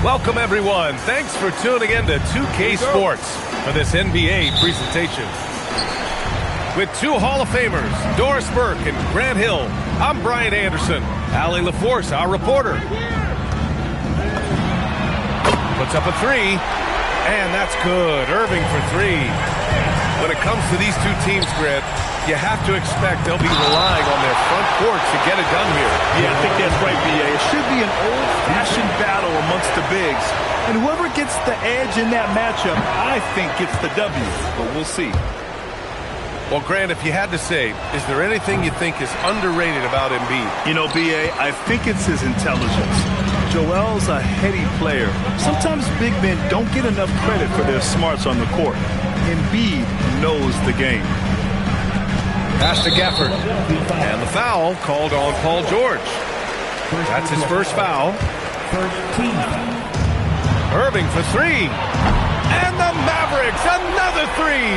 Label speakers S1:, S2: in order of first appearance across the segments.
S1: Welcome, everyone. Thanks for tuning in to 2K Sports for this NBA presentation. With two Hall of Famers, Doris Burke and Grant Hill, I'm Brian Anderson. Allie LaForce, our reporter. Puts up a three, and that's good. Irving for three. When it comes to these two teams, Grant, you have to expect they'll be relying on their front court to get it done here.
S2: Yeah, I think that's right, B.A. It should be an old-fashioned battle amongst the bigs. And whoever gets the edge in that matchup, I think gets the W. But we'll see.
S1: Well, Grant, if you had to say, is there anything you think is underrated about Embiid?
S2: You know, B.A., I think it's his intelligence. Joel's a heady player. Sometimes big men don't get enough credit for their smarts on the court. Embiid knows the game.
S1: Pass to Gafford. And the foul called on Paul George. That's his first foul. Irving for three. And the Mavericks, another three.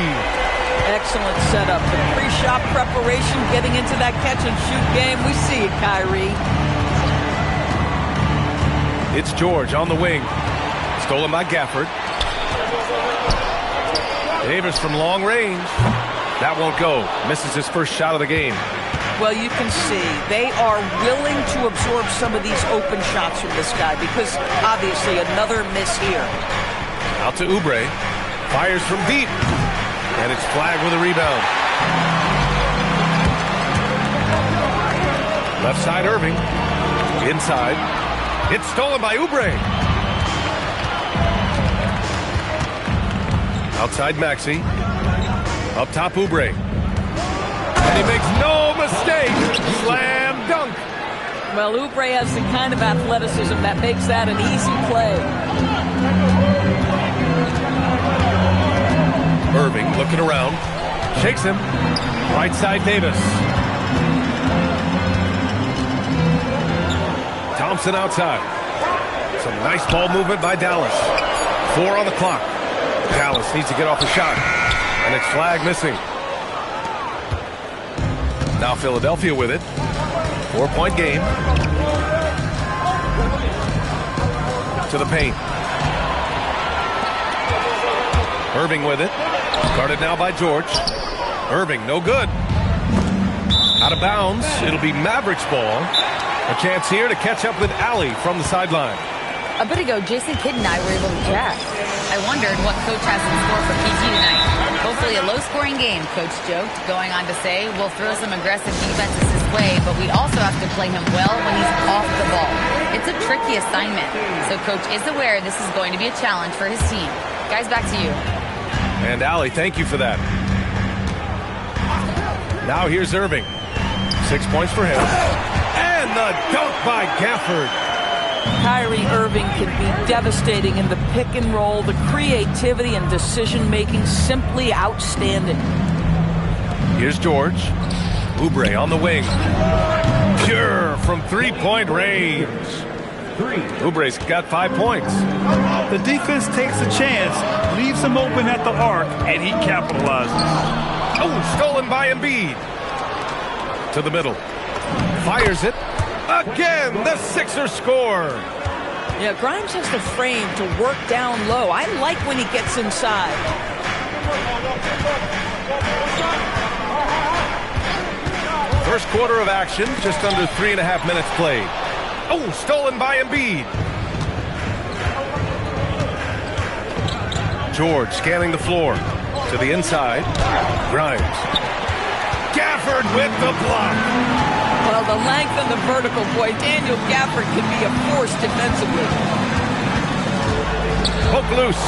S3: Excellent setup. The pre-shot preparation, getting into that catch-and-shoot game. We see it, Kyrie.
S1: It's George on the wing. Stolen by Gafford. Davis from long range. That won't go. Misses his first shot of the game.
S3: Well, you can see they are willing to absorb some of these open shots from this guy because obviously another miss here.
S1: Out to Oubre. Fires from deep. And it's flagged with a rebound. Left side Irving. Inside. It's stolen by Oubre. Outside Maxey. Up top Oubre. And he makes no mistake. Slam dunk.
S3: Well, Oubre has the kind of athleticism that makes that an easy play.
S1: Irving looking around. Shakes him. Right side Davis. Thompson outside. Some nice ball movement by Dallas. 4 on the clock. Dallas needs to get off the shot. And it's flag missing. Now Philadelphia with it. 4-point game. To the paint. Irving with it. Guarded now by George. Irving, no good. Out of bounds. It'll be Mavericks ball. A chance here to catch up with Allie from the sideline.
S4: A bit ago, Jason Kidd and I were able to chat. I wondered what Coach has in store for PG tonight. Hopefully a low-scoring game, Coach joked, going on to say, we'll throw some aggressive defenses his way, but we also have to play him well when he's off the ball. It's a tricky assignment, so Coach is aware this is going to be a challenge for his team. Guys, back to you.
S1: And Allie, thank you for that. Now here's Irving. 6 points for him. And the dunk by Gafford.
S3: Kyrie Irving can be devastating in the pick and roll. The creativity and decision-making simply outstanding.
S1: Here's George. Oubre on the wing. Pure from three-point range. Oubre's got 5 points.
S2: The defense takes a chance, leaves him open at the arc, and he capitalizes.
S1: Oh, stolen by Embiid. To the middle. Fires it. Again, the Sixers score.
S3: Yeah, Grimes has the frame to work down low. I like when he gets inside.
S1: First quarter of action, just under 3.5 minutes played. Oh, stolen by Embiid. George scanning the floor. To the inside. Grimes. Gafford with the block.
S3: Well, the length and the vertical, boy, Daniel Gafford can be a force defensively.
S1: Poke loose.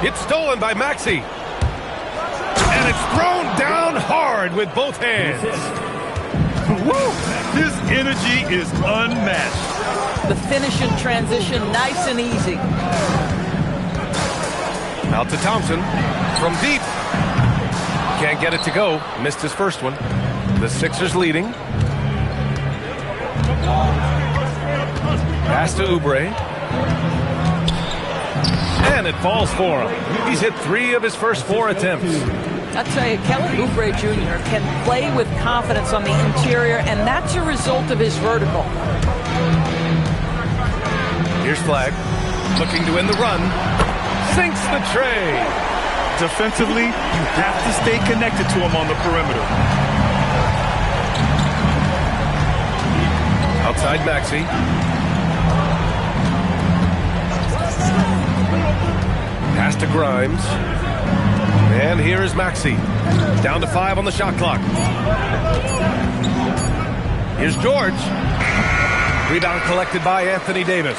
S1: It's stolen by Maxey. And it's thrown down hard with both hands.
S2: Woo! This energy is unmatched.
S3: The finish in transition, nice and easy.
S1: Out to Thompson from deep. Can't get it to go. Missed his first one. The Sixers leading. Pass to Oubre. And it falls for him. He's hit 3 of his first 4 attempts.
S3: I'll tell you, Kelly Oubre Jr. can play with confidence on the interior, and that's a result of his vertical.
S1: Here's flag. Looking to end the run. Sinks the tray.
S2: Defensively, you have to stay connected to him on the perimeter.
S1: Outside Maxey. Pass to Grimes. And here is Maxey. Down to 5 on the shot clock. Here's George. Rebound collected by Anthony Davis.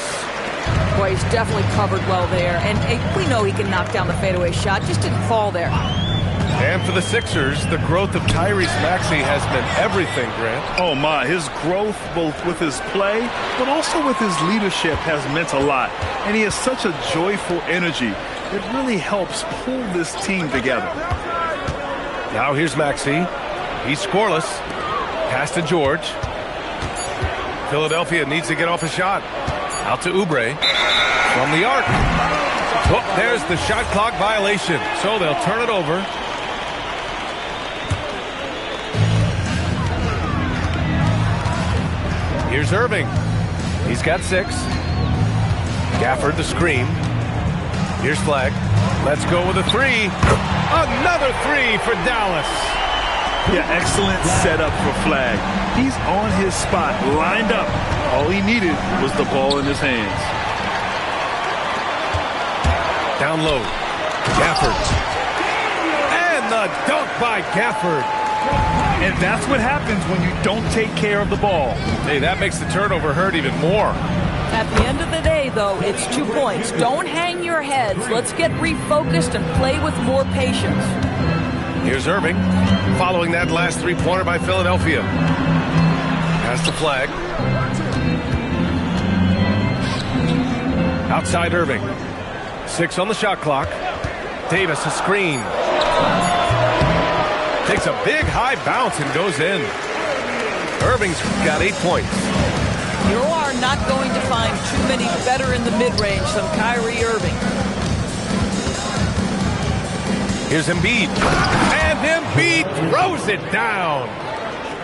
S3: Boy, he's definitely covered well there. And we know he can knock down the fadeaway shot. Just didn't fall there.
S1: And for the Sixers, the growth of Tyrese Maxey has meant everything, Grant.
S2: Oh, my. His growth, both with his play, but also with his leadership, has meant a lot. And he has such a joyful energy. It really helps pull this team together.
S1: Now here's Maxey. He's scoreless. Pass to George. Philadelphia needs to get off a shot. Out to Oubre. From the arc. Oh, there's the shot clock violation. So they'll turn it over. Here's Irving. He's got 6. Gafford the screen. Here's Flag. Let's go with a 3. Another 3 for Dallas.
S2: Yeah, excellent setup for Flag. He's on his spot, lined up. All he needed was the ball in his hands.
S1: Down low. Gafford. And the dunk by Gafford.
S2: And that's what happens when you don't take care of the ball.
S1: Hey, that makes the turnover hurt even more.
S3: At the end of the day, though, it's 2 points. Don't hang your heads. Let's get refocused and play with more patience.
S1: Here's Irving. Following that last three-pointer by Philadelphia. Pass the Flag. Outside Irving. 6 on the shot clock. Davis a screen. Takes a big high bounce and goes in. Irving's got 8 points.
S3: You are not going to find too many better in the mid-range than Kyrie Irving.
S1: Here's Embiid. And Embiid throws it down.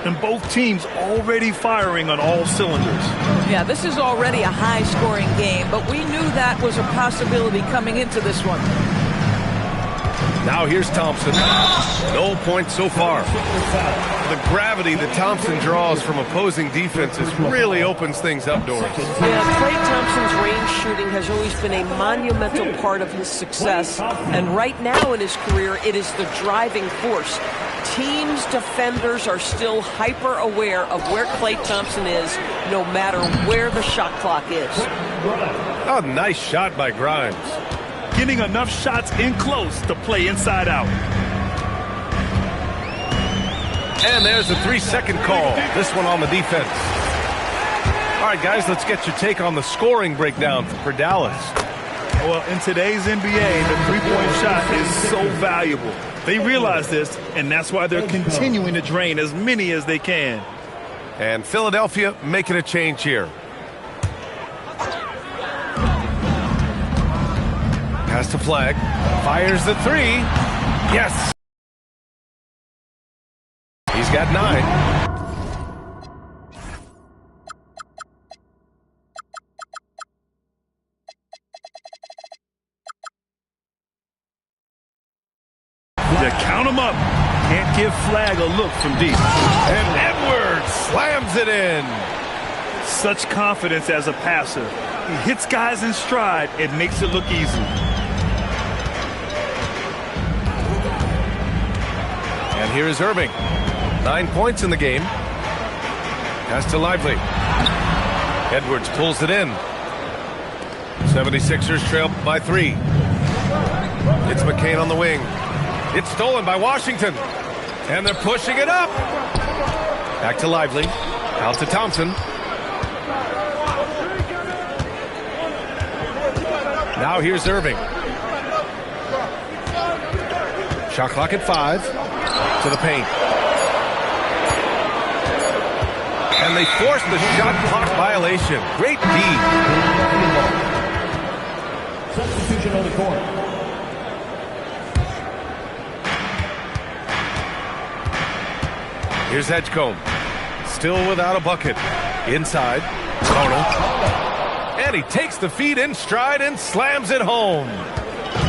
S2: And both teams already firing on all cylinders.
S3: Yeah, this is already a high-scoring game, but we knew that was a possibility coming into this one.
S1: Now here's Thompson. No points so far. The gravity that Thompson draws from opposing defenses really opens things up, Doris.
S5: Yeah, Klay Thompson's range shooting has always been a monumental part of his success. And right now in his career, it is the driving force. Teams' defenders are still hyper-aware of where Klay Thompson is, no matter where the shot clock is.
S1: Oh, nice shot by Grimes.
S2: Getting enough shots in close to play inside out.
S1: And there's a 3-second call. This one on the defense. All right, guys, let's get your take on the scoring breakdown for Dallas.
S2: Well, in today's NBA, the three-point shot is so valuable. They realize this, and that's why they're continuing to drain as many as they can.
S1: And Philadelphia making a change here. Pass to Flag. Fires the 3. Yes. He's got 9.
S2: To count him up. Can't give Flag a look from deep.
S1: And Edwards slams it in.
S2: Such confidence as a passer. He hits guys in stride. It makes it look easy.
S1: And here is Irving. 9 points in the game. Pass to Lively. Edwards pulls it in. 76ers trail by 3. It's McCain on the wing. It's stolen by Washington. And they're pushing it up. Back to Lively. Out to Thompson. Now here's Irving. Shot clock at 5. To the paint. And they force the shot clock violation. Great D.
S6: Substitution on the court.
S1: Here's Edgecombe. Still without a bucket. Inside. Arnold. And And he takes the feed in stride and slams it home.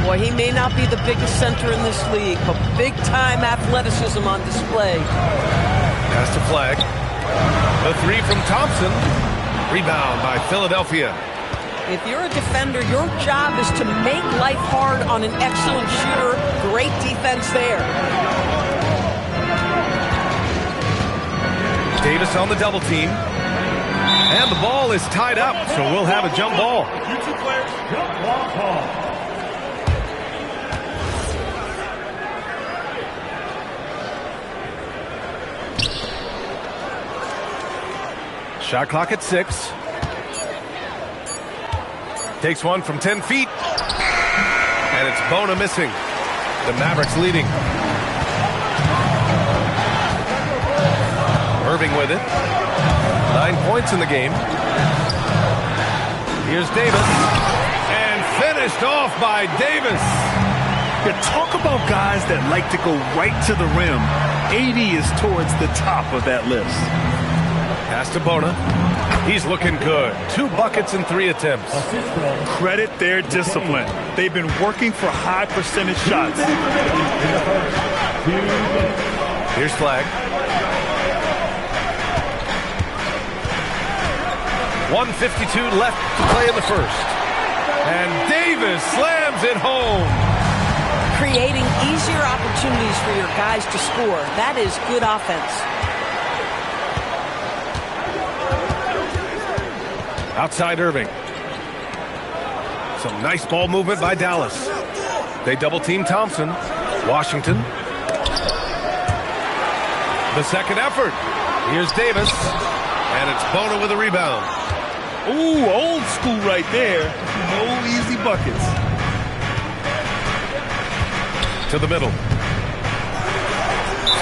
S5: Boy, he may not be the biggest center in this league, but big-time athleticism on display.
S1: Pass to Flag. The three from Thompson. Rebound by Philadelphia.
S5: If you're a defender, your job is to make life hard on an excellent shooter. Great defense there.
S1: Davis on the double team. And the ball is tied up, so we'll have a jump ball. Shot clock at 6. Takes one from 10 feet. And it's Bona missing. The Mavericks leading. Irving with it. 9 points in the game. Here's Davis. And finished off by Davis.
S2: Yeah, talk about guys that like to go right to the rim. 80 is towards the top of that list.
S1: Pass to Bona. He's looking good. 2 buckets in 3 attempts.
S2: Credit their discipline. They've been working for high percentage shots.
S1: Here's Flag. 1:52 left to play in the first. And Davis slams it home.
S5: Creating easier opportunities for your guys to score. That is good offense.
S1: Outside Irving. Some nice ball movement by Dallas. They double team Thompson. Washington. The second effort. Here's Davis. And it's Bona with a rebound.
S2: Ooh, old school right there. No easy buckets.
S1: To the middle.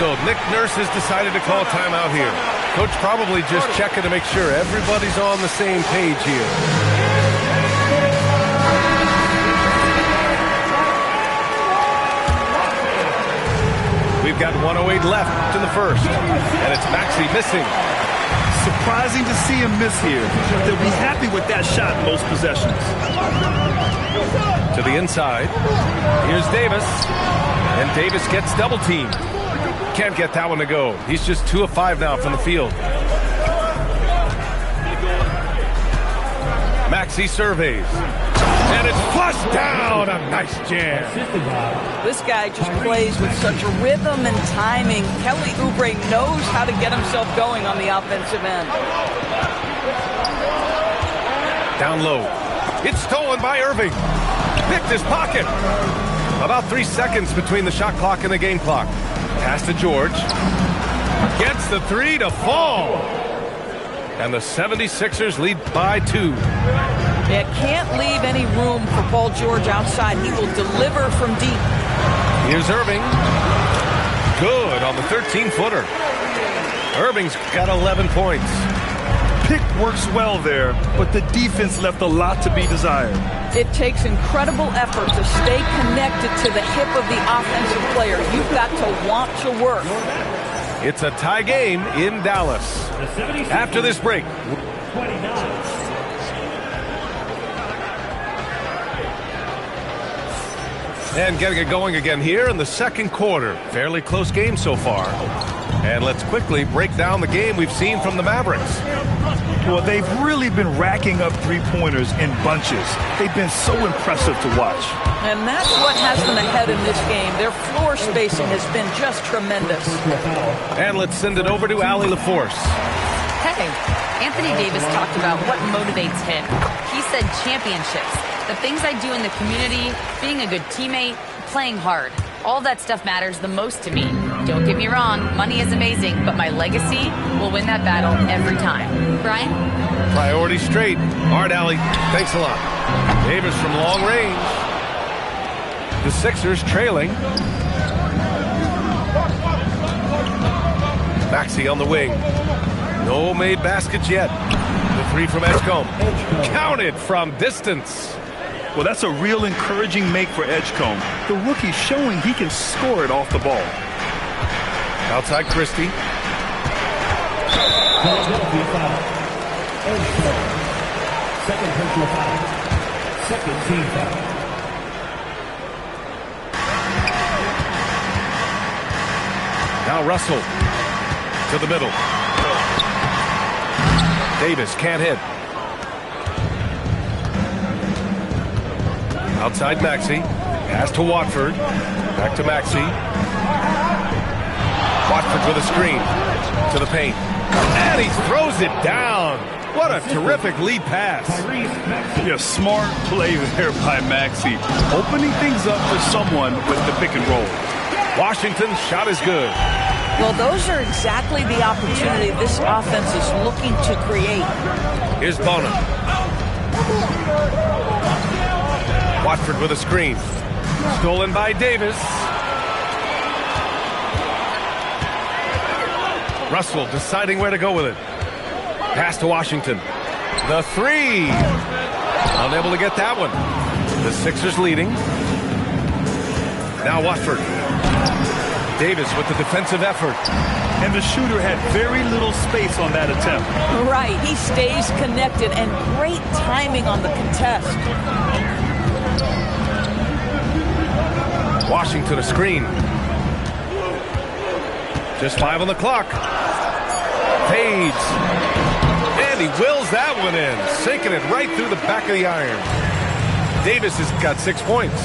S1: So Nick Nurse has decided to call timeout here. Coach probably just checking to make sure everybody's on the same page here. We've got 1:08 left in the first. And it's Maxey missing.
S2: Surprising to see him miss here. They'll be happy with that shot most possessions.
S1: To the inside. Here's Davis. And Davis gets double teamed. Can't get that one to go. He's just 2 of 5 now from the field. Maxey surveys. And it's flushed down. A nice jam.
S3: This guy just plays with such a rhythm and timing. Kelly Oubre knows how to get himself going on the offensive end.
S1: Down low. It's stolen by Irving. Picked his pocket. About 3 seconds between the shot clock and the game clock. Pass to George. Gets the 3 to fall. And the 76ers lead by 2.
S3: It can't leave any room for Paul George outside. He will deliver from deep.
S1: Here's Irving. Good on the 13-footer. Irving's got 11 points.
S2: Pick works well there, but the defense left a lot to be desired.
S3: It takes incredible effort to stay connected to the hip of the offensive player. You've got to want to work.
S1: It's a tie game in Dallas. After this break. And getting it going again here in the second quarter. Fairly close game so far. And let's quickly break down the game we've seen from the Mavericks.
S2: Well, they've really been racking up three-pointers in bunches. They've been so impressive to watch.
S3: And that's what has them ahead in this game. Their floor spacing has been just tremendous.
S1: And let's send it over to Allie LaForce.
S4: Hey, Anthony Davis talked about what motivates him. He said championships, the things I do in the community, being a good teammate, playing hard. All that stuff matters the most to me. Don't get me wrong, money is amazing, but my legacy will win that battle every time. Brian?
S1: Priority straight. Hard, Allie. Thanks a lot. Davis from long range. The Sixers trailing. Maxey on the wing. No made baskets yet. The 3 from Edgecombe. Counted from distance.
S2: Well, that's a real encouraging make for Edgecombe. The rookie's showing he can score it off the ball.
S1: Outside Christie.
S6: Second personal foul. Second team foul.
S1: Now Russell to the middle. Davis can't hit. Outside Maxey. Pass to Watford. Back to Maxey. Watford with a screen. To the paint. And he throws it down. What a terrific lead pass.
S2: Yeah, smart play there by Maxey. Opening things up for someone with the pick and roll.
S1: Washington's shot is good.
S3: Well, those are exactly the opportunity this offense is looking to create.
S1: Here's Bonham. Watford with a screen. Stolen by Davis. Russell deciding where to go with it. Pass to Washington. The three. Unable to get that one. The Sixers leading. Now Watford. Davis with the defensive effort.
S2: And the shooter had very little space on that attempt.
S3: Right. He stays connected and great timing on the contest.
S1: Washington a screen. Just 5 on the clock. Fades. And he wills that one in. Sinking it right through the back of the iron. Davis has got 6 points.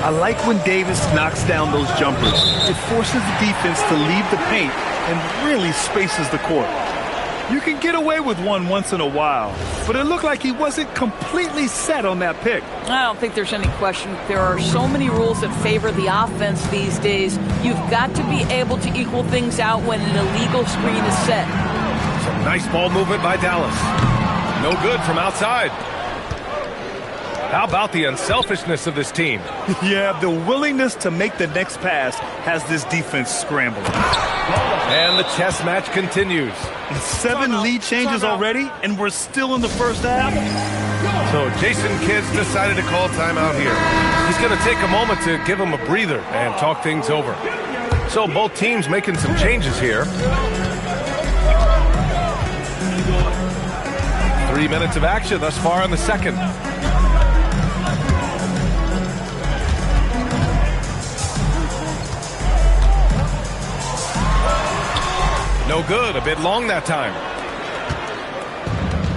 S2: I like when Davis knocks down those jumpers. It forces the defense to leave the paint and really spaces the court. You can get away with one once in a while, but it looked like he wasn't completely set on that pick.
S3: I don't think there's any question. There are so many rules that favor the offense these days. You've got to be able to equal things out when an illegal screen is set.
S1: Some nice ball movement by Dallas. No good from outside. How about the unselfishness of this team?
S2: Yeah, the willingness to make the next pass has this defense scrambling.
S1: And the chess match continues.
S2: 7 lead changes already, and we're still in the first half.
S1: So Jason Kidd's decided to call timeout here. He's going to take a moment to give him a breather and talk things over. So both teams making some changes here. 3 minutes of action thus far in the second. No good. A bit long that time.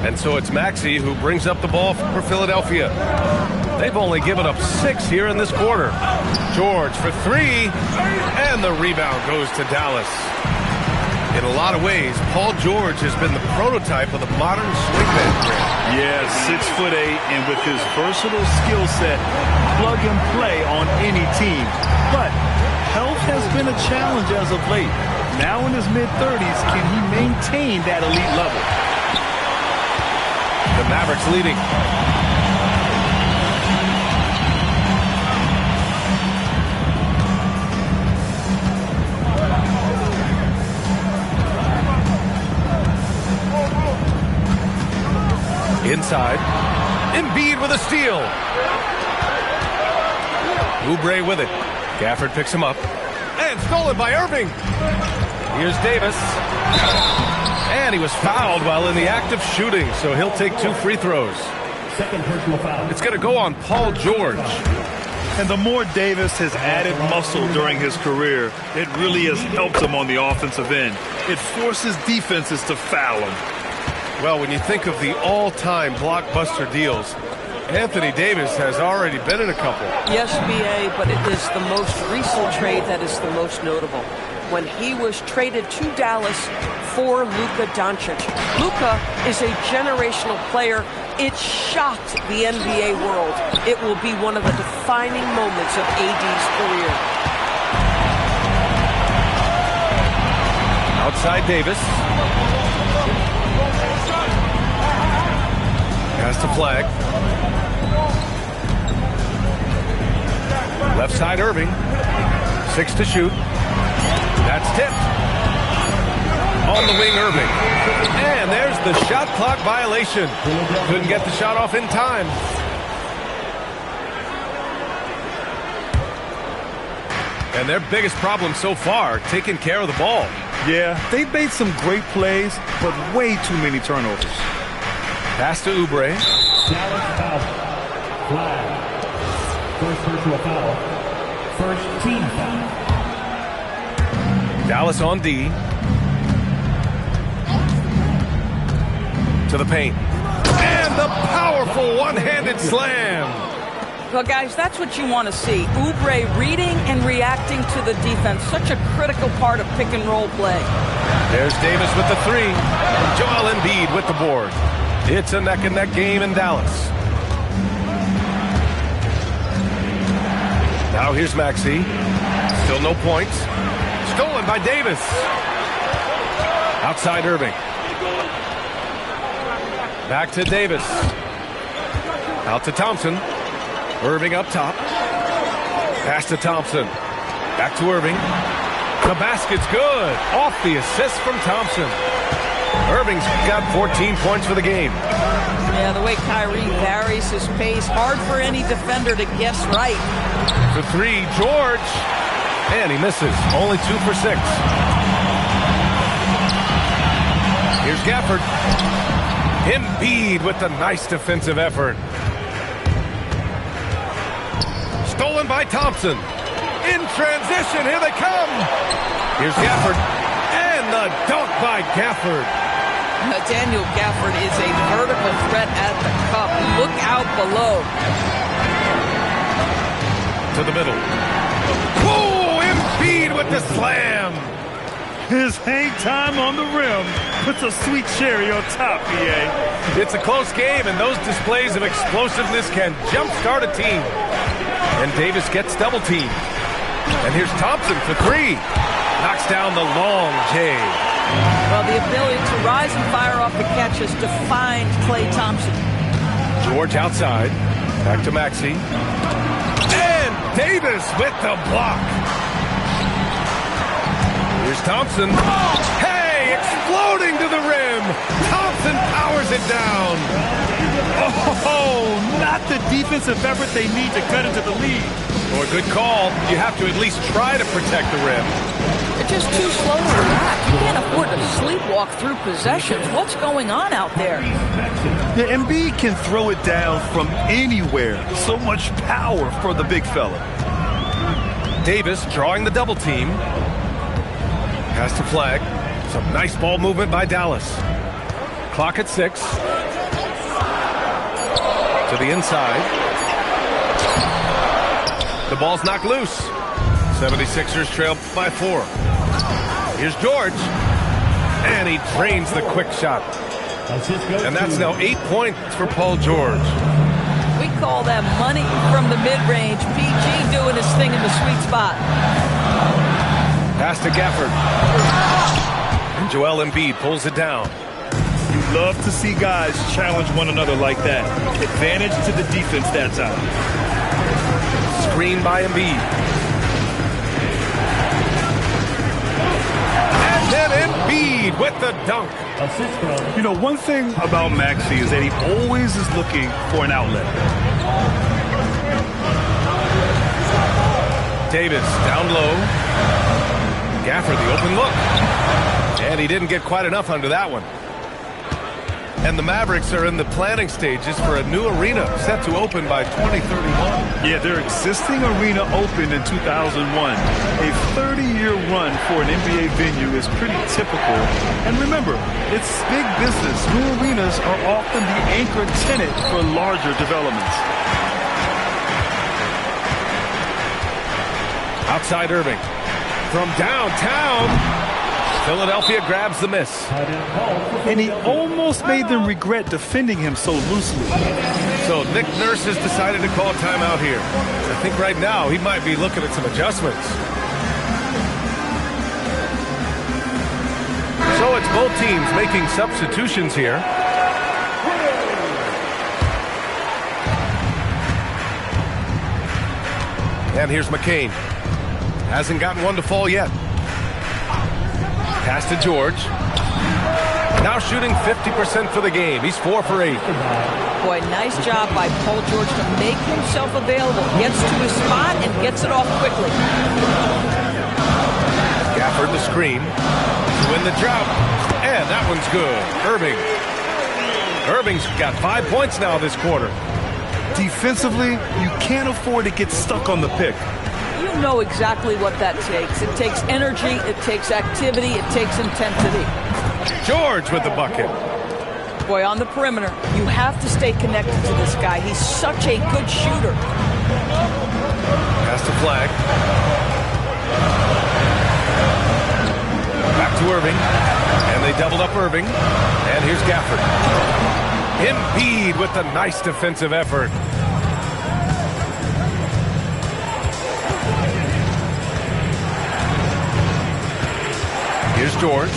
S1: And so it's Maxey who brings up the ball for Philadelphia. They've only given up 6 here in this quarter. George for 3. And the rebound goes to Dallas. In a lot of ways, Paul George has been the prototype of the modern swingman.
S2: Yeah, 6'8", and with his versatile skill set, plug and play on any team. But health has been a challenge as of late. Now in his mid-30s, can he maintain that elite level?
S1: The Mavericks leading. Inside. Embiid with a steal. Oubre with it. Gafford picks him up. And stolen by Irving. Here's Davis. And he was fouled while in the act of shooting, so he'll take 2 free throws.
S6: Second personal foul.
S1: It's going to go on Paul George.
S2: And the more Davis has added muscle during his career, it really has helped him on the offensive end. It forces defenses to foul him.
S1: Well, when you think of the all-time blockbuster deals, Anthony Davis has already been in a couple.
S5: Yes, B.A., but it is the most recent trade that is the most notable. When he was traded to Dallas for Luka Doncic. Luka is a generational player. It shocked the NBA world. It will be one of the defining moments of AD's career.
S1: Outside Davis. Pass to Flag. Left side Irving. 6 to shoot. That's tipped. On the wing Irving. And there's the shot clock violation. Couldn't get the shot off in time. And their biggest problem so far, taking care of the ball.
S2: Yeah, they've made some great plays, but way too many turnovers.
S1: Pass to Oubre.
S6: Dallas foul. Flag. First personal foul. First team foul.
S1: Dallas on D. To the paint. And the powerful one-handed slam.
S3: Well, guys, that's what you want to see. Oubre reading and reacting to the defense. Such a critical part of pick-and-roll play.
S1: There's Davis with the three. Joel Embiid with the board. It's a neck-and-neck game in Dallas. Now here's Maxey. Still no points. Stolen by Davis. Outside Irving. Back to Davis. Out to Thompson. Irving up top. Pass to Thompson. Back to Irving. The basket's good. Off the assist from Thompson. Irving's got 14 points for the game.
S3: Yeah, the way Kyrie varies his pace, hard for any defender to guess right.
S1: For three, George. And he misses. Only 2 for 6. Here's Gafford. Embiid with the nice defensive effort. Stolen by Thompson. In transition, here they come. Here's Gafford. And the dunk by Gafford.
S3: Daniel Gafford is a vertical threat at the cup. Look out below.
S1: To the middle. Oh, Embiid with the slam.
S2: His hang time on the rim puts a sweet cherry on top, EA.
S1: It's a close game, and those displays of explosiveness can jumpstart a team. And Davis gets double teamed. And here's Thompson for three. Knocks down the long J.
S3: Well, the ability to rise and fire off the catch has defined Klay Thompson.
S1: George outside. Back to Maxey. And Davis with the block. Here's Thompson. Hey, exploding to the rim. Thompson powers it down.
S2: Oh, not the defensive effort they need to cut into the lead.
S1: Or a good call. You have to at least try to protect the rim.
S3: They're just too slow to react. You can't afford to sleepwalk through possessions. What's going on out there?
S2: The Embiid can throw it down from anywhere. So much power for the big fella.
S1: Davis drawing the double team. Pass to Flag. Some nice ball movement by Dallas. Clock at 6. To the inside. The ball's knocked loose. 76ers trail by 4. Here's George. And he drains the quick shot. And that's now 8 points for Paul George.
S3: We call that money from the mid-range. PG doing his thing in the sweet spot.
S1: Pass to Gafford. And Joel Embiid pulls it down.
S2: You love to see guys challenge one another like that. Advantage to the defense that time.
S1: Screen by Embiid. And then Embiid with the dunk.
S2: You know, one thing about Maxey is that he always is looking for an outlet.
S1: Davis down low. Gafford the open look. And he didn't get quite enough under that one. And the Mavericks are in the planning stages for a new arena set to open by 2031.
S2: Yeah, their existing arena opened in 2001. A 30-year run for an NBA venue is pretty typical. And remember, it's big business. New arenas are often the anchor tenant for larger developments.
S1: Outside Irving. From downtown, Philadelphia grabs the miss.
S2: And he almost made them regret defending him so loosely.
S1: So Nick Nurse has decided to call a timeout here. I think right now he might be looking at some adjustments. So it's both teams making substitutions here. And here's McCain. Hasn't gotten one to fall yet. Pass to George. Now shooting 50% for the game. He's 4 for 8.
S3: Boy, nice job by Paul George to make himself available. Gets to his spot and gets it off quickly.
S1: Gafford the screen to win the drought. And that one's good. Irving. Irving's got 5 points now this quarter.
S2: Defensively, you can't afford to get stuck on the pick.
S3: You know exactly what that takes. It takes energy, it takes activity, it takes intensity.
S1: George with the bucket.
S3: Boy, on the perimeter, you have to stay connected to this guy. He's such a good shooter.
S1: Pass to Flag. Back to Irving. And they doubled up Irving. And here's Gafford. Embiid with a nice defensive effort. Here's George.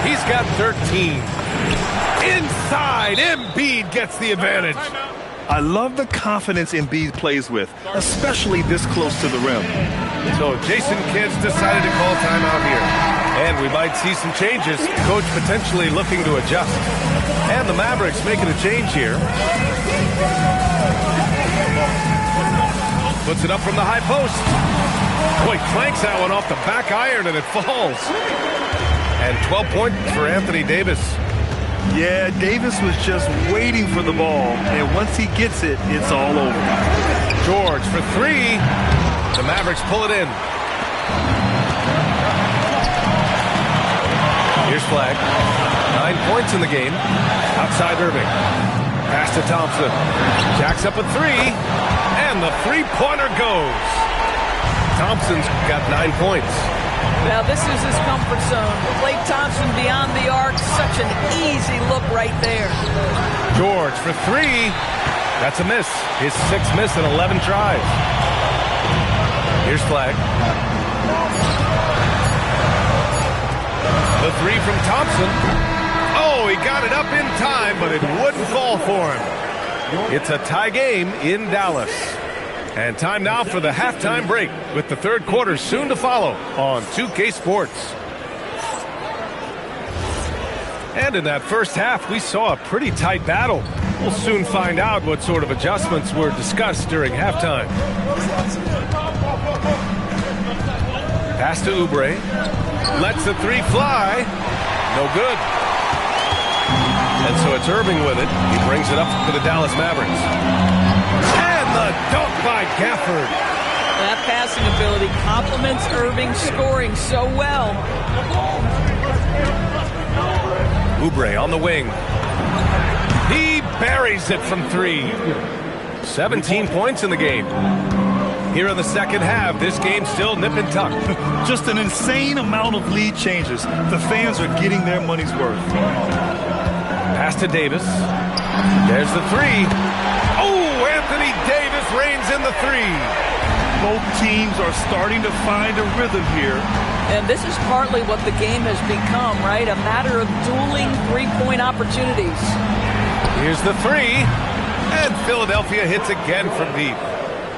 S1: He's got 13. Inside, Embiid gets the advantage.
S2: I love the confidence Embiid plays with, especially this close to the rim.
S1: So Jason Kidd's decided to call timeout here. And we might see some changes. Coach potentially looking to adjust. And the Mavericks making a change here. Puts it up from the high post. Boy, clanks that one off the back iron and it falls. And 12 points for Anthony Davis.
S2: Yeah, Davis was just waiting for the ball, and once he gets it, it's all over.
S1: George for three. The Mavericks pull it in. Here's Flag. 9 points in the game. Outside Irving. Pass to Thompson. Jacks up a three. And the three-pointer goes. Thompson's got 9 points.
S3: Now this is his comfort zone. Klay Thompson beyond the arc. Such an easy look right there.
S1: George for three. That's a miss. His sixth miss in 11 tries. Here's Flag. The three from Thompson. Oh, he got it up in time, but it wouldn't fall for him. It's a tie game in Dallas. And time now for the halftime break, with the third quarter soon to follow on 2K Sports. And in that first half, we saw a pretty tight battle. We'll soon find out what sort of adjustments were discussed during halftime. Pass to Oubre. Lets the three fly. No good. And so it's Irving with it. He brings it up for the Dallas Mavericks. And the dunk by Gafford.
S3: That passing ability complements Irving's scoring so well.
S1: Oubre on the wing. He buries it from three. 17 points in the game. Here in the second half, this game still nip and tuck.
S2: Just an insane amount of lead changes. The fans are getting their money's worth.
S1: Pass to Davis. There's the three. Oh, Anthony Davis reigns in the three.
S2: Both teams are starting to find a rhythm here.
S3: And this is partly what the game has become, right? A matter of dueling three-point opportunities.
S1: Here's the three. And Philadelphia hits again from deep.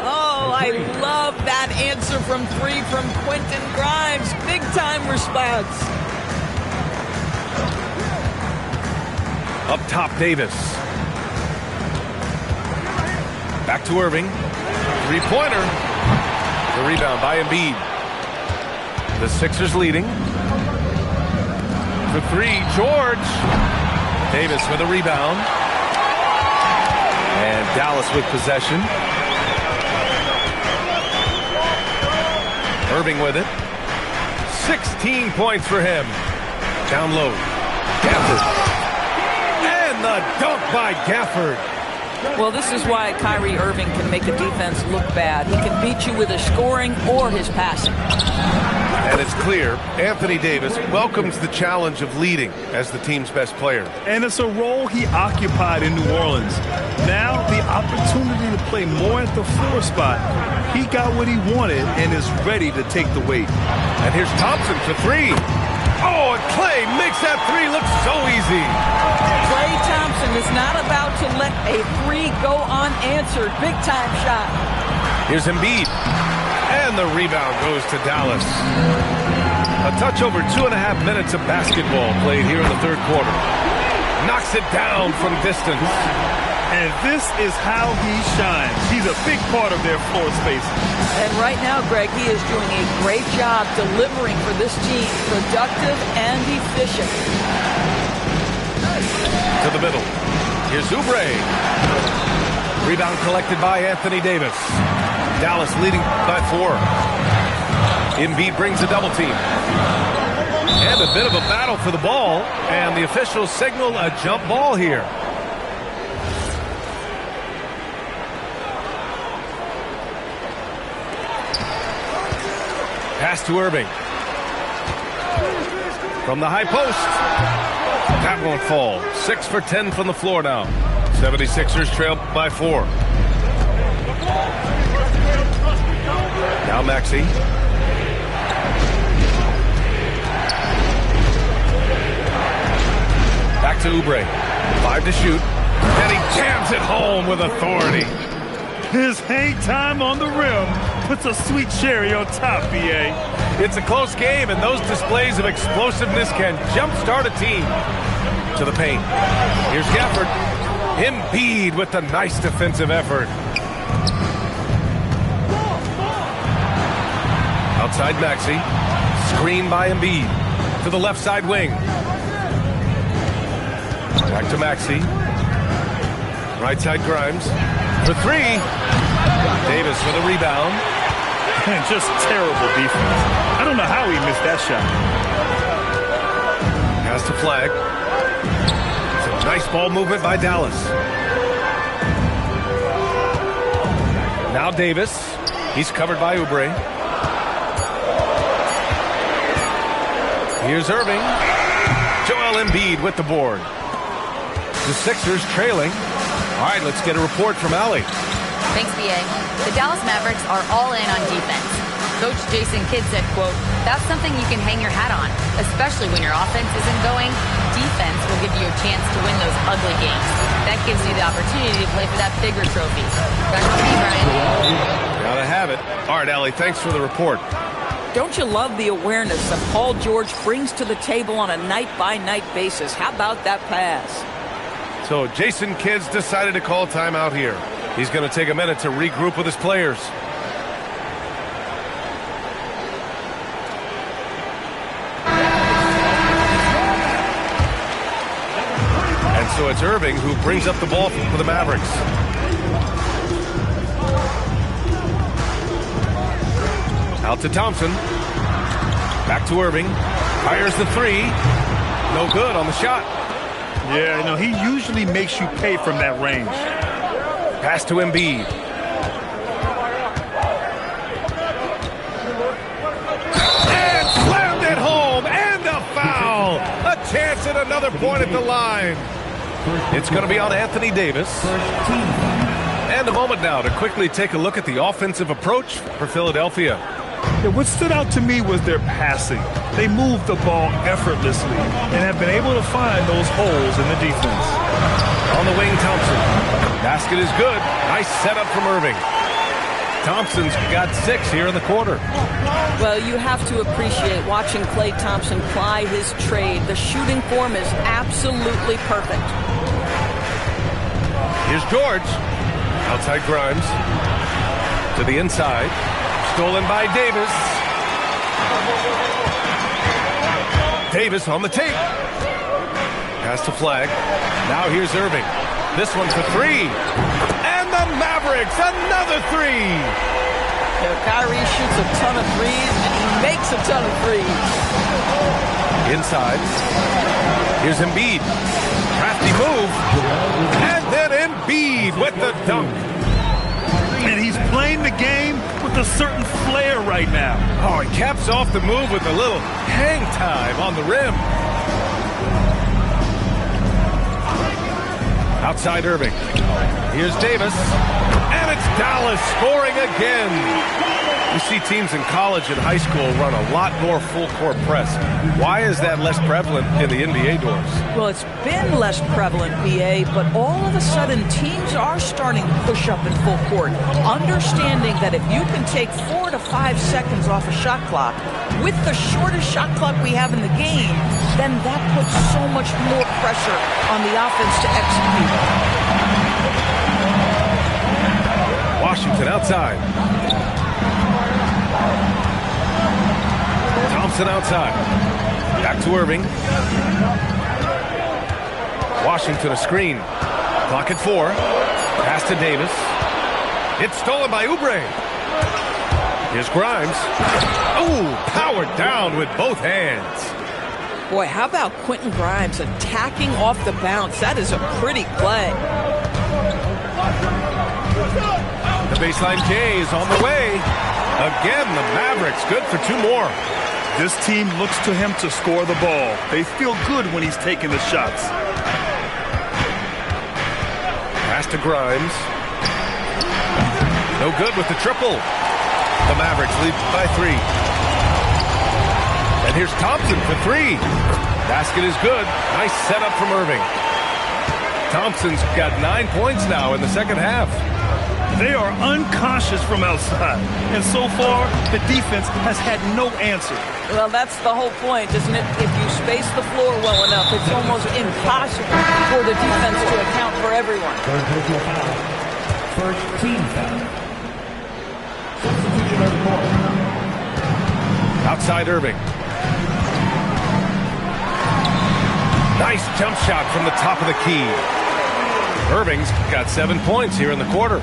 S3: Oh, I love that answer from three from Quentin Grimes. Big-time response.
S1: Up top, Davis. Back to Irving. Three-pointer. The rebound by Embiid. The Sixers leading. For three, George. Davis with a rebound. And Dallas with possession. Irving with it. 16 points for him. Down low. Gafford. And the dunk by Gafford.
S3: Well, this is why Kyrie Irving can make a defense look bad. He can beat you with his scoring or his passing.
S1: And it's clear Anthony Davis welcomes the challenge of leading as the team's best player.
S2: And it's a role he occupied in New Orleans. Now the opportunity to play more at the floor spot. He got what he wanted and is ready to take the weight.
S1: And here's Thompson for three. Oh, and Klay makes that three look so easy.
S3: Klay Thompson is not about to let a three go unanswered. Big-time shot.
S1: Here's Embiid. And the rebound goes to Dallas. A touch over 2.5 minutes of basketball played here in the third quarter. Knocks it down from distance.
S2: And this is how he shines. He's a big part of their floor spaces.
S3: And right now, Greg, he is doing a great job delivering for this team. Productive and efficient.
S1: To the middle. Here's Oubre. Rebound collected by Anthony Davis. Dallas leading by 4. Embiid brings a double team. And a bit of a battle for the ball. And the officials signal a jump ball here. Pass to Irving. From the high post. That won't fall. 6 for 10 from the floor now. 76ers trail by 4. Now Maxey. Back to Oubre. 5 to shoot. And he jams it home with authority.
S2: His hang time on the rim puts a sweet cherry on top, B.A.
S1: It's a close game, and those displays of explosiveness can jumpstart a team. To the paint. Here's Gafford. Embiid with the nice defensive effort. Outside Maxey. Screen by Embiid. To the left side wing. Back to Maxey. Right side Grimes. For 3. Davis with a rebound.
S2: And just terrible defense. I don't know how he missed that shot.
S1: Pass to Flag. Some nice ball movement by Dallas. Now Davis. He's covered by Oubre. Here's Irving. Joel Embiid with the board. The Sixers trailing. All right, let's get a report from Allie.
S4: Thanks, B.A. The Dallas Mavericks are all in on defense. Coach Jason Kidd said, quote, "That's something you can hang your hat on, especially when your offense isn't going. Defense will give you a chance to win those ugly games. That gives you the opportunity to play for that bigger trophy." Back to me, Brian.
S1: Gotta have it. All right, Allie, thanks for the report.
S3: Don't you love the awareness that Paul George brings to the table on a night-by-night basis? How about that pass?
S1: So Jason Kidd's decided to call timeout here. He's going to take a minute to regroup with his players. And so it's Irving who brings up the ball for the Mavericks. Out to Thompson. Back to Irving. Fires the 3. No good on the shot.
S2: Yeah, you know, he usually makes you pay from that range.
S1: Pass to Embiid. And slammed it home. And a foul. A chance at another point at the line. It's going to be on Anthony Davis. And a moment now to quickly take a look at the offensive approach for Philadelphia.
S2: Yeah, what stood out to me was their passing. They moved the ball effortlessly and have been able to find those holes in the defense.
S1: On the wing, Thompson. Basket is good. Nice setup from Irving. Thompson's got 6 here in the quarter.
S3: Well, you have to appreciate watching Klay Thompson ply his trade. The shooting form is absolutely perfect.
S1: Here's George. Outside Grimes. To the inside. Stolen by Davis. Davis on the tape. Pass to Flag. Now here's Irving. This one for 3. And the Mavericks, another 3.
S3: You know, Kyrie shoots a ton of threes, and he makes a ton of threes.
S1: Inside. Here's Embiid. Crafty move. And then Embiid with the dunk.
S2: And he's playing the game with a certain flair right now.
S1: Oh, he caps off the move with a little hang time on the rim. Outside Irving. Here's Davis. And it's Dallas scoring again. You see teams in college and high school run a lot more full-court press. Why is that less prevalent in the NBA doors?
S3: Well, it's been less prevalent, BA, but all of a sudden teams are starting to push up in full court, understanding that if you can take 4 to 5 seconds off a shot clock, with the shortest shot clock we have in the game, then that puts so much more pressure on the offense to execute.
S1: Washington outside. Thompson outside. Back to Irving. Washington a screen. Clock at 4. Pass to Davis. It's stolen by Oubre. Here's Grimes. Oh, powered down with both hands.
S3: Boy, how about Quentin Grimes attacking off the bounce? That is a pretty play.
S1: The baseline J is on the way. Again, the Mavericks good for 2 more.
S2: This team looks to him to score the ball. They feel good when he's taking the shots.
S1: Pass to Grimes. No good with the triple. The Mavericks lead by 3. And here's Thompson for 3. Basket is good. Nice setup from Irving. Thompson's got 9 points now in the second half.
S2: They are uncautious from outside. And so far, the defense has had no answer.
S3: Well, that's the whole point, isn't it? If you space the floor well enough, it's almost impossible for the defense to account for everyone.
S6: Third personal foul. First team foul. Substitution on the court.
S1: Outside Irving. Nice jump shot from the top of the key. Irving's got 7 points here in the quarter.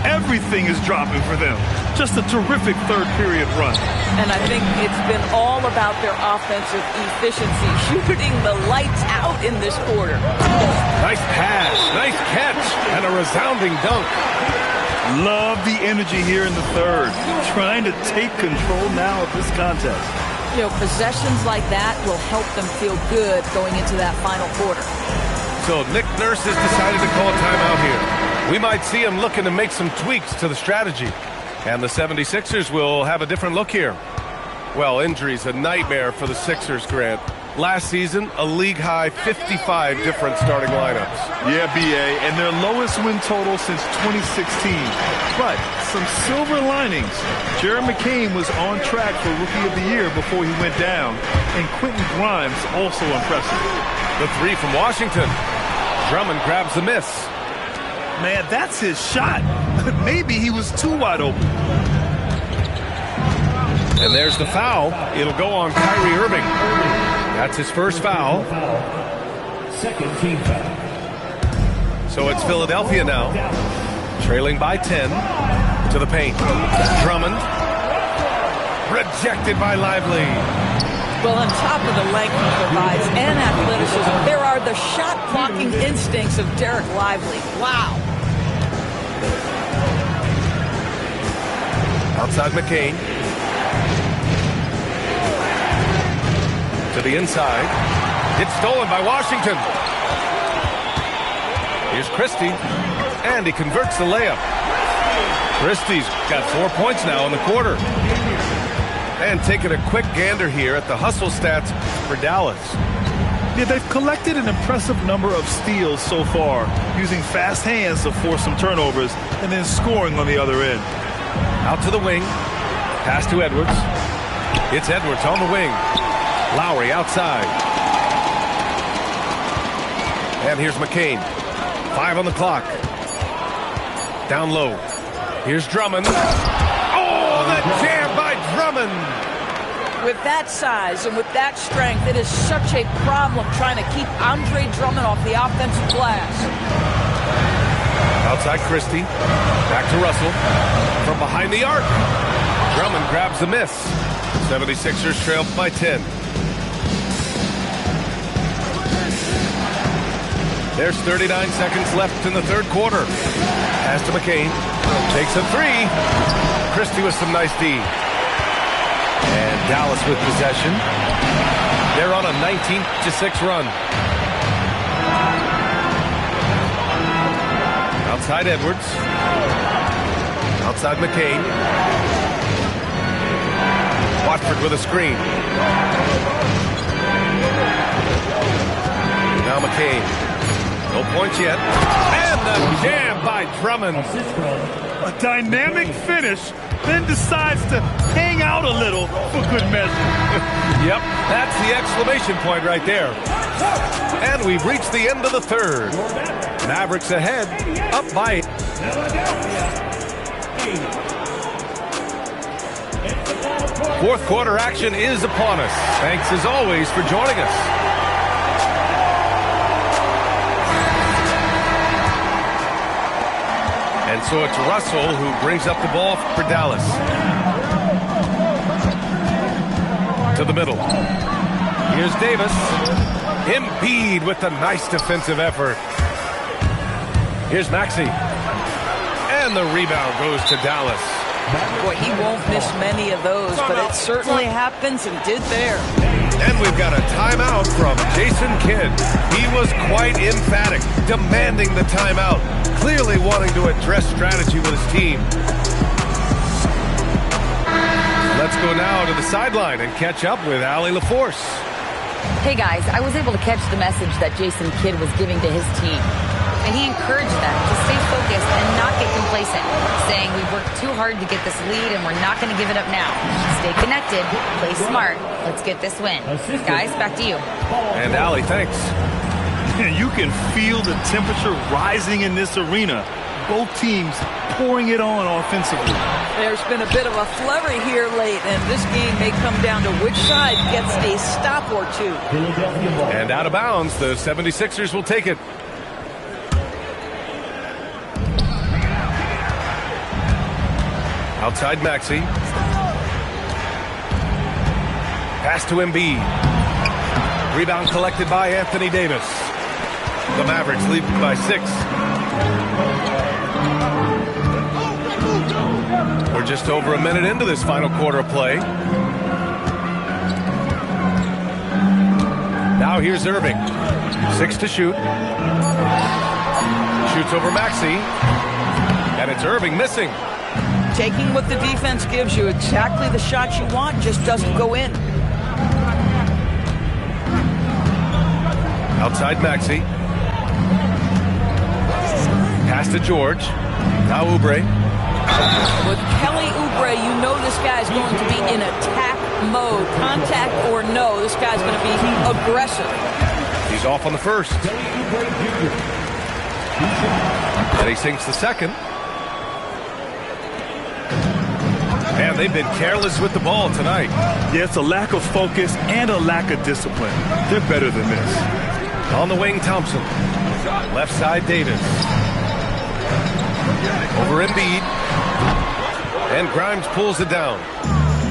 S2: Everything is dropping for them. Just a terrific third period run.
S3: And I think it's been all about their offensive efficiency, shooting the lights out in this quarter.
S1: Nice pass, nice catch, and a resounding dunk.
S2: Love the energy here in the third. Trying to take control now of this contest.
S3: You know, possessions like that will help them feel good going into that final quarter.
S1: So Nick Nurse has decided to call a timeout here. We might see him looking to make some tweaks to the strategy. And the 76ers will have a different look here. Well, injuries, a nightmare for the Sixers, Grant. Last season, a league-high 55 different starting lineups.
S2: Yeah, B.A., and their lowest win total since 2016. But some silver linings. Jared McCain was on track for Rookie of the Year before he went down. And Quentin Grimes also impressive.
S1: The 3 from Washington. Drummond grabs the miss.
S2: Man, that's his shot. Maybe he was too wide open.
S1: And there's the foul. It'll go on Kyrie Irving. That's his first foul.
S6: Second team foul.
S1: So it's Philadelphia now. Trailing by 10 to the paint. Drummond. Rejected by Lively.
S3: Well, on top of the length he provides and athleticism, there are the shot-blocking instincts of Derek Lively. Wow.
S1: Outside McCain. To the inside. It's stolen by Washington. Here's Christie. And he converts the layup. Christie's got 4 points now in the quarter. And taking a quick gander here at the hustle stats for Dallas.
S2: Yeah, they've collected an impressive number of steals so far, using fast hands to force some turnovers and then scoring on the other end.
S1: Out to the wing. Pass to Edwards. It's Edwards on the wing. Lowry outside. And here's McCain. 5 on the clock. Down low. Here's Drummond. Oh, the jam by Drummond.
S3: With that size and with that strength, it is such a problem trying to keep Andre Drummond off the offensive glass.
S1: Outside Christie. Back to Russell. From behind the arc. Drummond grabs the miss. 76ers trail by 10. There's 39 seconds left in the third quarter. Pass to McCain. Takes a 3. Christie with some nice D. And Dallas with possession. They're on a 19-6 run. Outside Edwards. Outside McCain. Watford with a screen. Now McCain. No points yet. And the jam by Drummond.
S2: A dynamic finish, then decides to hang out a little for good measure.
S1: Yep, that's the exclamation point right there. And we've reached the end of the third. Mavericks ahead, up by 8. Fourth quarter action is upon us. Thanks as always for joining us. And so it's Russell who brings up the ball for Dallas. To the middle. Here's Davis. Embiid with a nice defensive effort. Here's Maxey. And the rebound goes to Dallas.
S3: Boy, he won't miss many of those, but it certainly happens and did there.
S1: And we've got a timeout from Jason Kidd. He was quite emphatic, demanding the timeout, clearly wanting to address strategy with his team. Let's go now to the sideline and catch up with Allie LaForce.
S4: Hey guys, I was able to catch the message that Jason Kidd was giving to his team. And he encouraged them to stay focused and not get complacent, saying we've worked too hard to get this lead and we're not going to give it up now. Stay connected, play smart, let's get this win. Guys, back to you.
S1: And Allie, thanks.
S2: You can feel the temperature rising in this arena. Both teams pouring it on offensively.
S3: There's been a bit of a flurry here late, and this game may come down to which side gets a stop or two.
S1: And out of bounds, the 76ers will take it. Outside Maxey. Pass to Embiid. Rebound collected by Anthony Davis. The Mavericks lead by 6. We're just over a minute into this final quarter of play. Now here's Irving. 6 to shoot. Shoots over Maxey. And it's Irving missing.
S3: Taking what the defense gives you, exactly the shot you want, just doesn't go in.
S1: Outside Maxey. Pass to George. Now Oubre.
S3: With Kelly Oubre, you know this guy's going to be in attack mode. Contact or no, this guy's going to be aggressive.
S1: He's off on the first. And he sinks the second. Man, they've been careless with the ball tonight.
S2: Yeah, it's a lack of focus and a lack of discipline. They're better than this.
S1: On the wing, Thompson. Left side, Davis. Over Embiid. And Grimes pulls it down.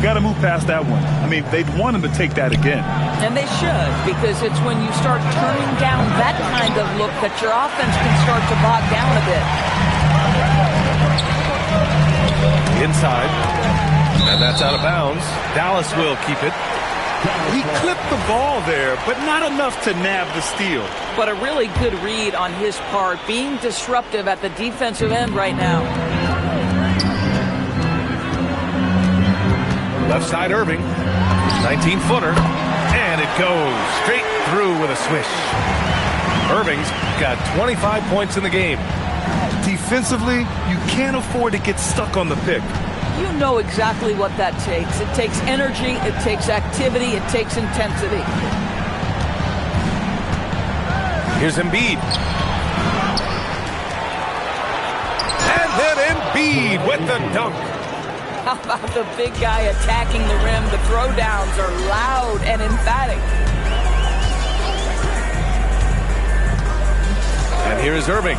S2: Got to move past that one. I mean, they'd want him to take that again.
S3: And they should, because it's when you start turning down that kind of look that your offense can start to bog down a bit.
S1: Inside. And that's out of bounds. Dallas will keep it.
S2: He clipped the ball there, but not enough to nab the steal.
S3: But a really good read on his part, being disruptive at the defensive end right now.
S1: Left side, Irving. 19-footer. And it goes straight through with a swish. Irving's got 25 points in the game.
S2: Defensively, you can't afford to get stuck on the pick.
S3: You know exactly what that takes. It takes energy, it takes activity, it takes intensity.
S1: Here's Embiid. And then Embiid with the dunk.
S3: How about the big guy attacking the rim? The throwdowns are loud and emphatic.
S1: And here is Irving.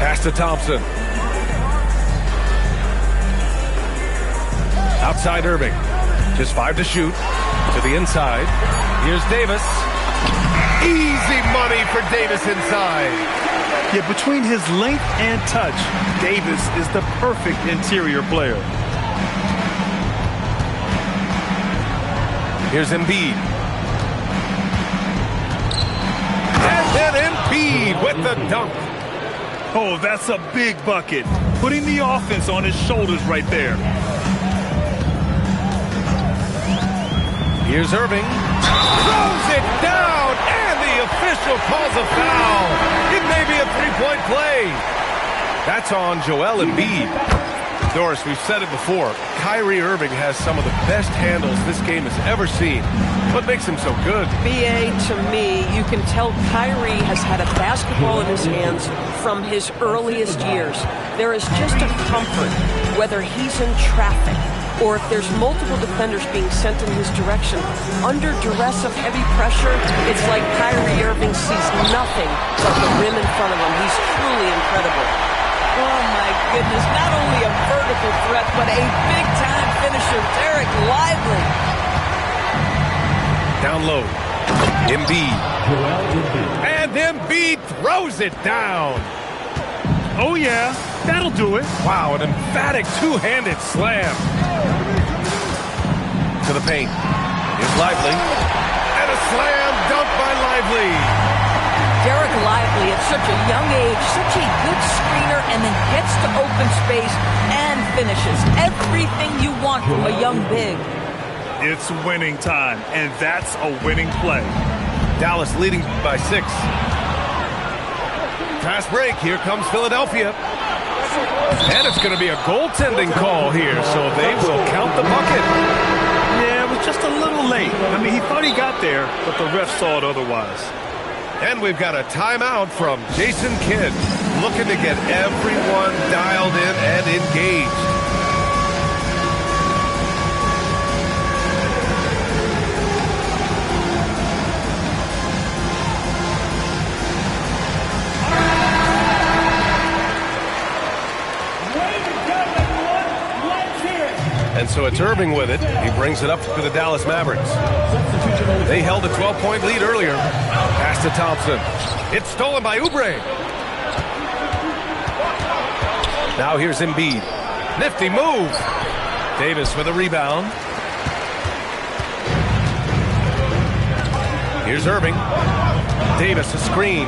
S1: Pass to Thompson. Outside Irving. Just 5 to shoot. To the inside. Here's Davis. Easy money for Davis inside.
S2: Yeah, between his length and touch, Davis is the perfect interior player.
S1: Here's Embiid. And then Embiid with the dunk.
S2: Oh, that's a big bucket. Putting the offense on his shoulders right there.
S1: Here's Irving. Throws it down, and the official calls a foul. It may be a three-point play. That's on Joel Embiid. Doris, we've said it before. Kyrie Irving has some of the best handles this game has ever seen. What makes him so good?
S5: BA, to me, you can tell Kyrie has had a basketball in his hands from his earliest years. There is just a comfort, whether he's in traffic or if there's multiple defenders being sent in his direction. Under duress of heavy pressure, it's like Kyrie Irving sees nothing but the rim in front of him. He's truly incredible.
S3: Oh, my goodness. Not only a vertical threat, but a big-time finisher. Derek Lively.
S1: Down low. Embiid. And Embiid throws it down.
S2: Oh, yeah. That'll do it.
S1: Wow, an emphatic two-handed slam. To the paint. Here's Lively. And a slam dunk by Lively.
S3: Derek Lively at such a young age, such a good screener, and then gets to open space and finishes. Everything you want from a young big.
S2: It's winning time, and that's a winning play.
S1: Dallas leading by 6. Fast break. Here comes Philadelphia. And it's going to be a goaltending call here, so they will count the bucket.
S2: Yeah, it was just a little late. I mean, he thought he got there, but the ref saw it otherwise.
S1: And we've got a timeout from Jason Kidd, looking to get everyone dialed in and engaged. And so it's Irving with it. He brings it up to the Dallas Mavericks. They held a 12-point lead earlier. Pass to Thompson. It's stolen by Oubre. Now here's Embiid. Nifty move. Davis with a rebound. Here's Irving. Davis a screen.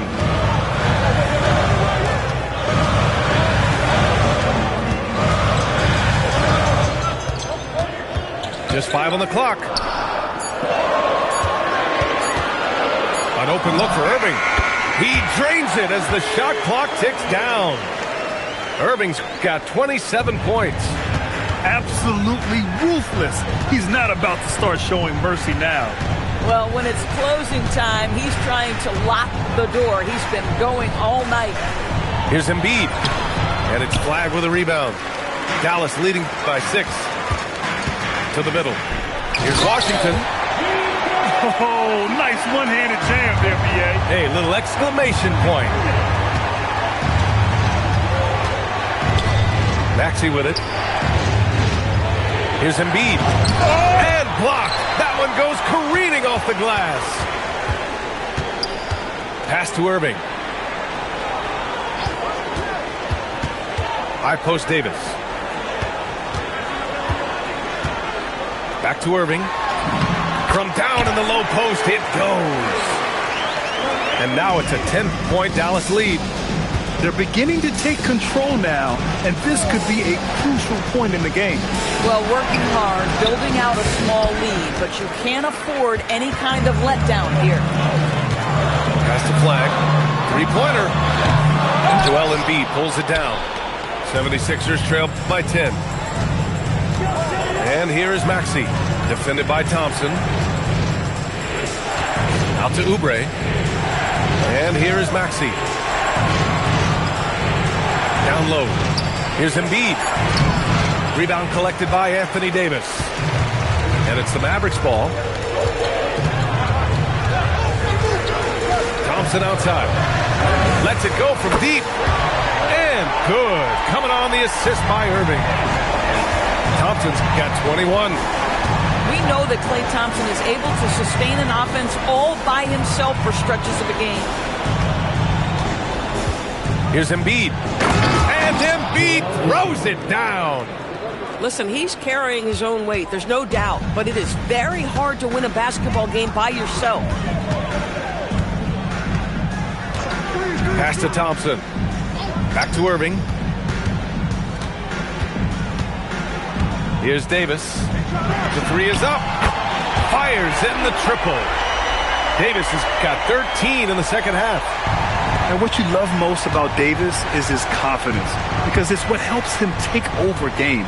S1: Just 5 on the clock. An open look for Irving. He drains it as the shot clock ticks down. Irving's got 27 points.
S2: Absolutely ruthless. He's not about to start showing mercy now.
S3: Well, when it's closing time, he's trying to lock the door. He's been going all night.
S1: Here's Embiid. And it's flagged with a rebound. Dallas leading by 6. To the middle. Here's Washington.
S2: Oh, nice one-handed jam there, B.A.
S1: Hey, little exclamation point. Maxey with it. Here's Embiid. And blocked. That one goes careening off the glass. Pass to Irving. High post Davis. Back to Irving. From down in the low post, it goes. And now it's a 10-point Dallas lead.
S2: They're beginning to take control now, and this could be a crucial point in the game.
S3: Well, working hard, building out a small lead, but you can't afford any kind of letdown here.
S1: Pass to flag. Three-pointer. Joel Embiid pulls it down. 76ers trail by 10. And here is Maxey, defended by Thompson. Out to Oubre. And here is Maxey. Down low. Here's Embiid. Rebound collected by Anthony Davis. And it's the Mavericks ball. Thompson outside. Lets it go from deep. And good. Coming on the assist by Irving. Thompson's got 21.
S3: We know that Klay Thompson is able to sustain an offense all by himself for stretches of a game.
S1: Here's Embiid. And Embiid throws it down.
S5: Listen, he's carrying his own weight, there's no doubt, but it is very hard to win a basketball game by yourself.
S1: Pass to Thompson. Back to Irving. Here's Davis. The three is up. Fires in the triple. Davis has got 13 in the second half.
S2: And what you love most about Davis is his confidence, because it's what helps him take over games.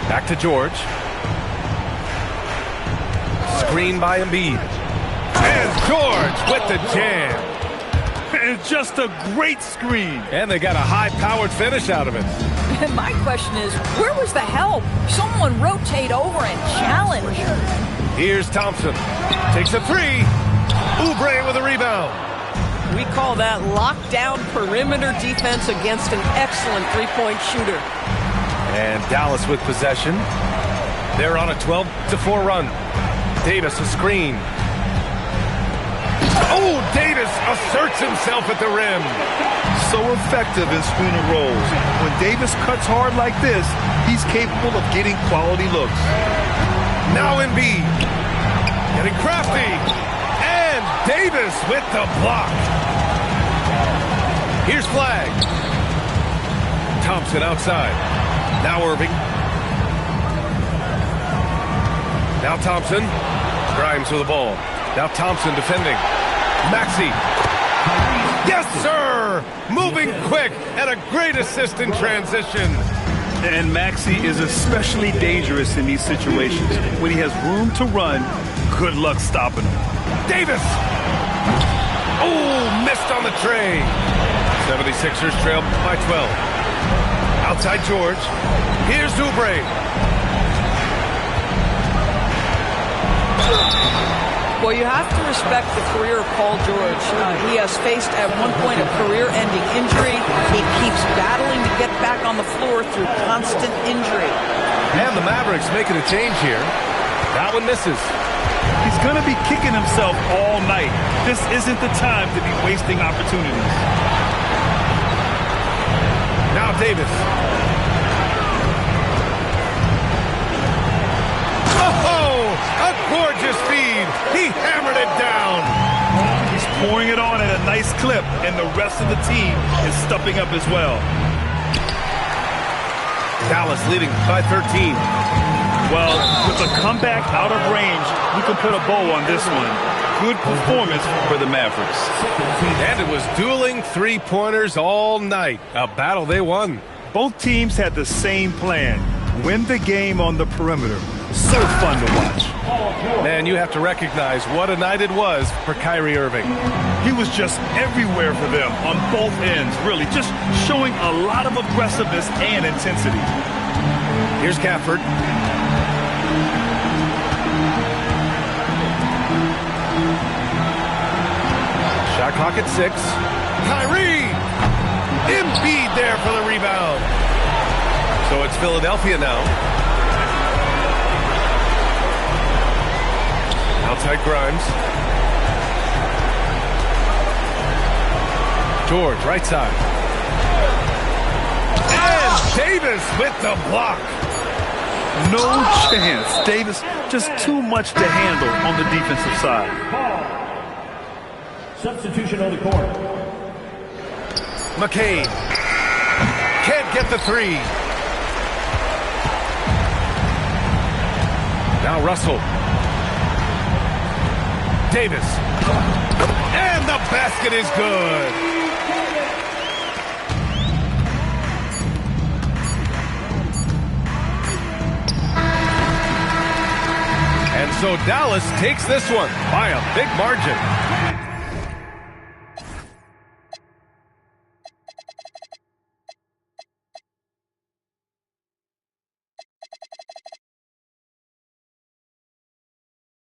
S1: Back to George. Screen by Embiid. And George with the jam.
S2: And just a great screen.
S1: And they got a high-powered finish out of it.
S3: And my question is, where was the help? Someone rotate over and challenge.
S1: Here's Thompson. Takes a three. Oubre with a rebound.
S5: We call that lockdown perimeter defense against an excellent three-point shooter.
S1: And Dallas with possession. They're on a 12-4 run. Davis a screen. Oh, Davis asserts himself at the rim.
S2: So effective in screen and rolls. When Davis cuts hard like this, he's capable of getting quality looks.
S1: Now Embiid. Getting crafty. And Davis with the block. Here's Flag. Thompson outside. Now Irving. Now Thompson. Grimes with the ball. Now Thompson defending. Maxey. Yes, sir! Moving quick and a great assist in transition.
S2: And Maxey is especially dangerous in these situations. When he has room to run, good luck stopping him.
S1: Davis! Oh, missed on the tray. 76ers trail by 12. Outside George. Here's Oubre.
S5: Well, you have to respect the career of Paul George. He has faced at one point a career-ending injury. He keeps battling to get back on the floor through constant injury.
S1: And the Mavericks making a change here. That one misses.
S2: He's going to be kicking himself all night. This isn't the time to be wasting opportunities.
S1: Now Davis. Oh, a gorgeous feed. He hammered it down.
S2: He's pouring it on at a nice clip, and the rest of the team is stepping up as well.
S1: Dallas leading by 13.
S2: Well, with a comeback out of range, we can put a bow on this one. Good performance for the Mavericks.
S1: And it was dueling three-pointers all night. A battle they won.
S2: Both teams had the same plan. Win the game on the perimeter. So fun to watch.
S1: Man, you have to recognize what a night it was for Kyrie Irving.
S2: He was just everywhere for them on both ends, really. Just showing a lot of aggressiveness and intensity.
S1: Here's Gafford. Shot clock at 6. Kyrie! Embiid there for the rebound. So it's Philadelphia now. Outside Grimes. George, right side. And Davis with the block.
S2: No chance. Davis just too much to handle on the defensive side.
S6: Substitution on the court.
S1: McCain. Can't get the three. Now Russell. Davis. And the basket is good. And so Dallas takes this one by a big margin.